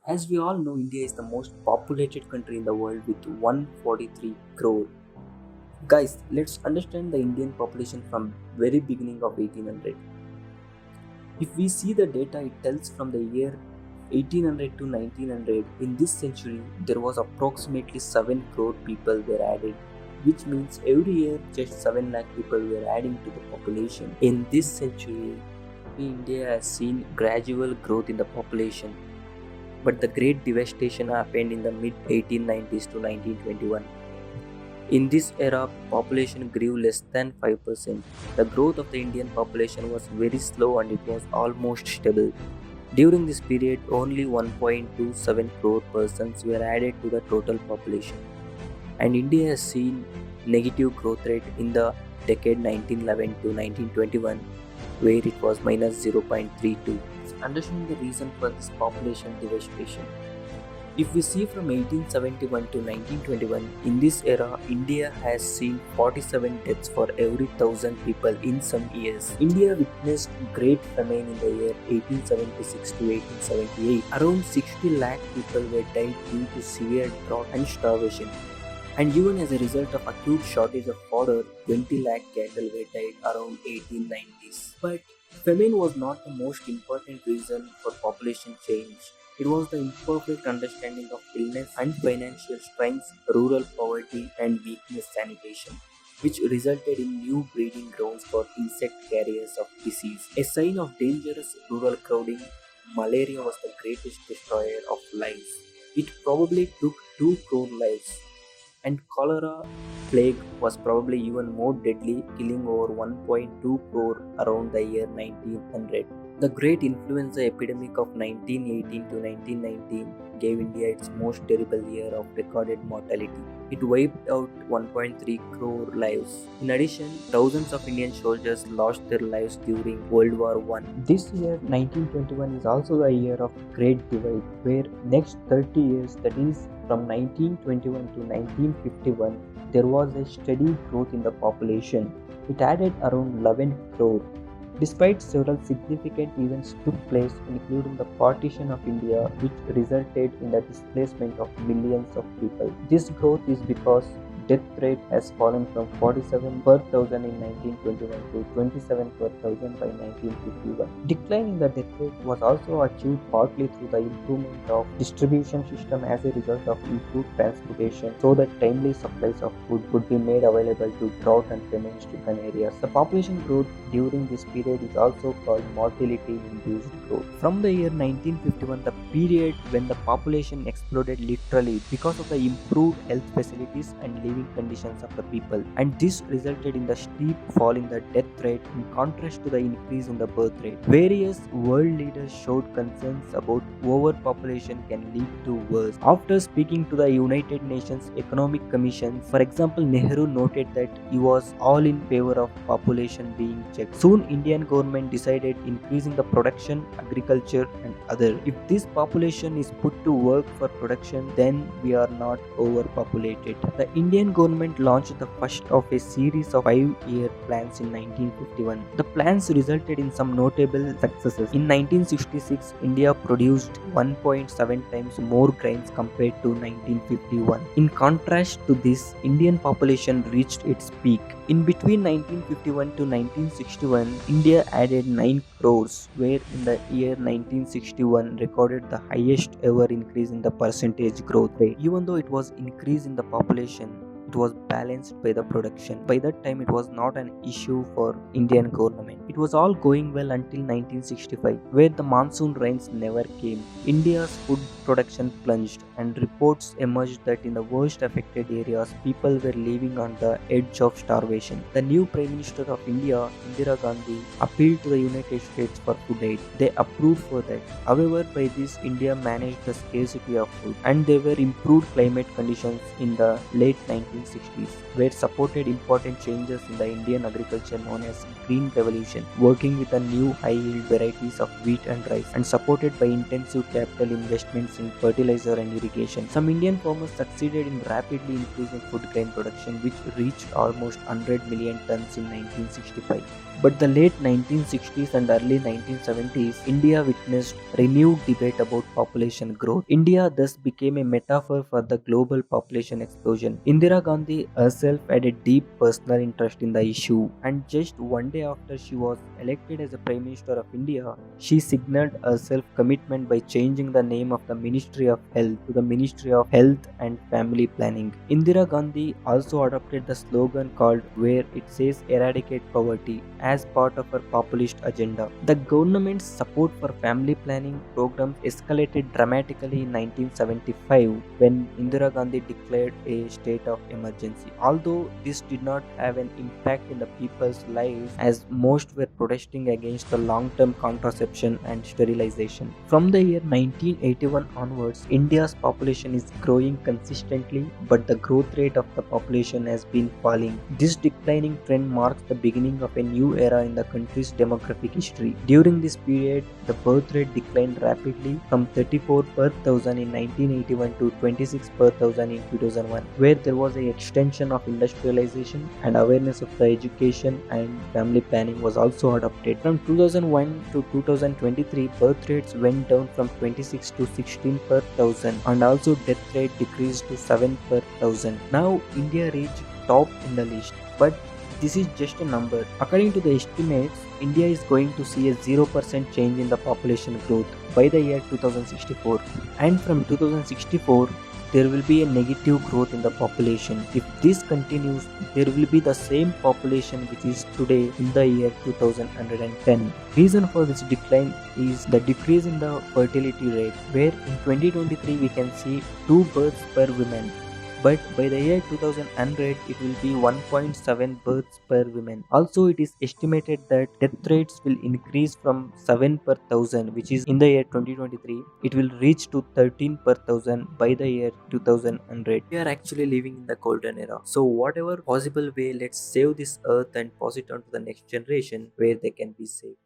As we all know, India is the most populated country in the world with 143 crore. Guys, let's understand the Indian population from very beginning of 1800. If we see the data, it tells from the year 1800 to 1900. In this century, there was approximately 7 crore people were added, which means every year just 7 lakh people were adding to the population. In this century, India has seen gradual growth in the population, but the great devastation happened in the mid 1890s to 1921. In this era, population grew less than 5%. The growth of the Indian population was very slow and it was almost stable. During this period, only 1.27 crore persons were added to the total population. And India has seen negative growth rate in the decade 1911 to 1921, where it was minus 0.32. Understanding the reason for this population devastation. If we see from 1871 to 1921, in this era, India has seen 47 deaths for every 1,000 people in some years. India witnessed great famine in the year 1876 to 1878. Around 60 lakh people were died due to severe drought and starvation. And even as a result of acute shortage of fodder, 20 lakh cattle were died around 1890s. But famine was not the most important reason for population change. It was the imperfect understanding of illness and financial strains, rural poverty, and weakness sanitation, which resulted in new breeding grounds for insect carriers of disease. A sign of dangerous rural crowding, malaria was the greatest destroyer of lives. It probably took 2 crore lives, and cholera plague was probably even more deadly, killing over 1.2 crore around the year 1900. The great influenza epidemic of 1918 to 1919 gave India its most terrible year of recorded mortality. It wiped out 1.3 crore lives. In addition, thousands of Indian soldiers lost their lives during World War I. This year, 1921, is also a year of great divide, where next 30 years, that is from 1921 to 1951, there was a steady growth in the population. It added around 11 crore. Despite several significant events took place, including the partition of India, which resulted in the displacement of millions of people. This growth is because death rate has fallen from 47 per thousand in 1921 to 27 per thousand by 1951. Decline in the death rate was also achieved partly through the improvement of distribution system as a result of improved transportation, so that timely supplies of food could be made available to drought and famine-stricken areas. The population growth during this period is also called mortality-induced growth. From the year 1951, the period when the population exploded literally because of the improved health facilities and living conditions of the people, and this resulted in the steep fall in the death rate in contrast to the increase in the birth rate. Various world leaders showed concerns about overpopulation can lead to worse. After speaking to the United Nations Economic Commission, for example, Nehru noted that he was all in favor of population being checked. Soon, Indian government decided increasing the production, agriculture, and other. If this population is put to work for production, then we are not overpopulated. The Indian government launched the first of a series of 5-year plans in 1951. The plans resulted in some notable successes. In 1966, India produced 1.7 times more grains compared to 1951. In contrast to this, Indian population reached its peak. In between 1951 to 1961, India added 9 crores, where in the year 1961 recorded the highest ever increase in the percentage growth rate. Even though it was increase in the population, it was balanced by the production. By that time, it was not an issue for Indian government. It was all going well until 1965, where the monsoon rains never came. India's food production plunged, and reports emerged that in the worst affected areas, people were living on the edge of starvation. The new Prime Minister of India, Indira Gandhi, appealed to the United States for food aid. They approved for that. However, by this, India managed the scarcity of food, and there were improved climate conditions in the late 1960s. 1960s, where supported important changes in the Indian agriculture known as Green Revolution, working with a new high-yield varieties of wheat and rice, and supported by intensive capital investments in fertilizer and irrigation. Some Indian farmers succeeded in rapidly increasing food grain production, which reached almost 100 million tons in 1965. But the late 1960s and early 1970s, India witnessed renewed debate about population growth. India thus became a metaphor for the global population explosion. Indira Gandhi herself had a deep personal interest in the issue, and just one day after she was elected as a Prime Minister of India, she signaled her self-commitment by changing the name of the Ministry of Health to the Ministry of Health and Family Planning. Indira Gandhi also adopted the slogan called where it says eradicate poverty as part of her populist agenda. The government's support for family planning programs escalated dramatically in 1975 when Indira Gandhi declared a state of emergency. Although this did not have an impact in the people's lives as most were protesting against the long-term contraception and sterilization. From the year 1981 onwards, India's population is growing consistently, but the growth rate of the population has been falling. This declining trend marks the beginning of a new era in the country's demographic history. During this period, the birth rate declined rapidly from 34 per thousand in 1981 to 26 per thousand in 2001, where there was an extension of industrialization and awareness of the education and family planning was also adopted. From 2001 to 2023, birth rates went down from 26 to 16 per thousand, and also death rate decreased to 7 per thousand. Now India reached top in the list, but this is just a number. According to the estimates, India is going to see a 0% change in the population growth by the year 2064. And from 2064, there will be a negative growth in the population. If this continues, there will be the same population which is today in the year 2110. Reason for this decline is the decrease in the fertility rate, where in 2023 we can see 2 births per woman, but by the year 2100 it will be 1.7 births per woman. Also, it is estimated that death rates will increase from 7 per thousand, which is in the year 2023, it will reach to 13 per thousand by the year 2100. We are actually living in the golden era. So whatever possible way, let's save this earth and pass it on to the next generation where they can be saved.